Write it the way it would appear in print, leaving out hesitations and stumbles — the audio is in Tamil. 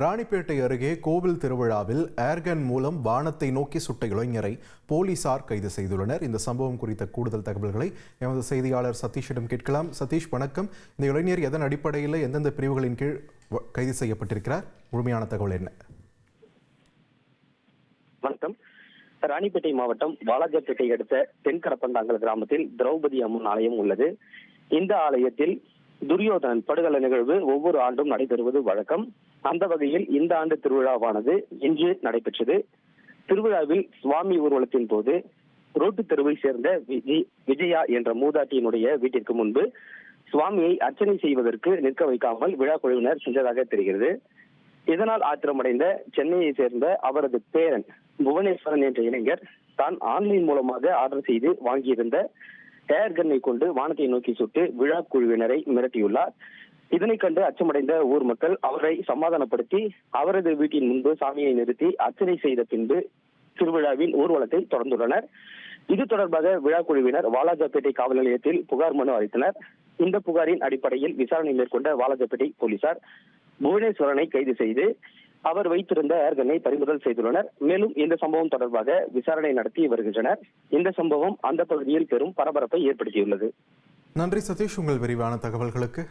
ராணிப்பேட்டை அருகே கோவில் திருவிழாவில் ஏர்கன் மூலம் வானத்தை நோக்கி சுட்ட இளைஞரை போலீசார் கைது செய்துள்ளனர். இந்த சம்பவம் குறித்த கூடுதல் தகவல்களை எமது செய்தியாளர் சதீஷிடம் கேட்கலாம். சதீஷ், வணக்கம். இந்த இளைஞர் எதன் அடிப்படையில் எந்தெந்த பிரிவுகளின் கீழ் கைது செய்யப்பட்டிருக்கிறார்? முழுமையான தகவல் என்ன? வணக்கம். ராணிப்பேட்டை மாவட்டம் வாலாஜாப்பேட்டை அடுத்த தென்கரப்பந்தாங்கல் கிராமத்தில் திரௌபதி அம்மன் ஆலயம் உள்ளது. இந்த ஆலயத்தில் துரியோதனன் படுகொலை நிகழ்வு ஒவ்வொரு ஆண்டும் நடைபெறுவது வழக்கம். அந்த வகையில் இந்த ஆண்டு திருவிழாவானது இன்று நடைபெற்றது. திருவிழாவில் சுவாமி ஊர்வலத்தின் போது ரோட்டு தெருவை சேர்ந்த விஜயா என்ற மூதாட்டியினுடைய வீட்டிற்கு முன்பு சுவாமியை அர்ச்சனை செய்வதற்கு நிற்க வைக்காமல் விழா குழுவினர் சென்றதாக தெரிகிறது. இதனால் ஆத்திரமடைந்த சென்னையை சேர்ந்த அவரது பேரன் புவனேஸ்வரன் என்ற இளைஞர் தான் ஆன்லைன் மூலமாக ஆர்டர் செய்து வாங்கியிருந்த ஏர்கன்னை கொண்டு வானத்தை நோக்கி சுட்டு விழா குழுவினரை மிரட்டியுள்ளார். இதனை கண்டு அச்சமடைந்த ஊர் மக்கள் அவரை சமாதானப்படுத்தி அவரது வீட்டின் முன்பு சாமியை நிறுத்தி அர்ச்சனை செய்த பின்பு திருவிழாவின் ஊர்வலத்தை தொடர்ந்துள்ளனர். இது தொடர்பாக விழா குழுவினர் வாலாஜாப்பேட்டை காவல் நிலையத்தில் புகார் மனு அளித்தனர். இந்த புகாரின் அடிப்படையில் விசாரணை மேற்கொண்ட வாலாஜாப்பேட்டை போலீசார் புவனேஸ்வரனை கைது செய்து அவர் வைத்திருந்த ஏர்கன்னை பறிமுதல் செய்துள்ளனர். மேலும் இந்த சம்பவம் தொடர்பாக விசாரணை நடத்தி வருகின்றனர். இந்த சம்பவம் அந்த பகுதியில் பெரும் பரபரப்பை ஏற்படுத்தியுள்ளது. நன்றி சதீஷ், உங்கள் விரிவான தகவல்களுக்கு.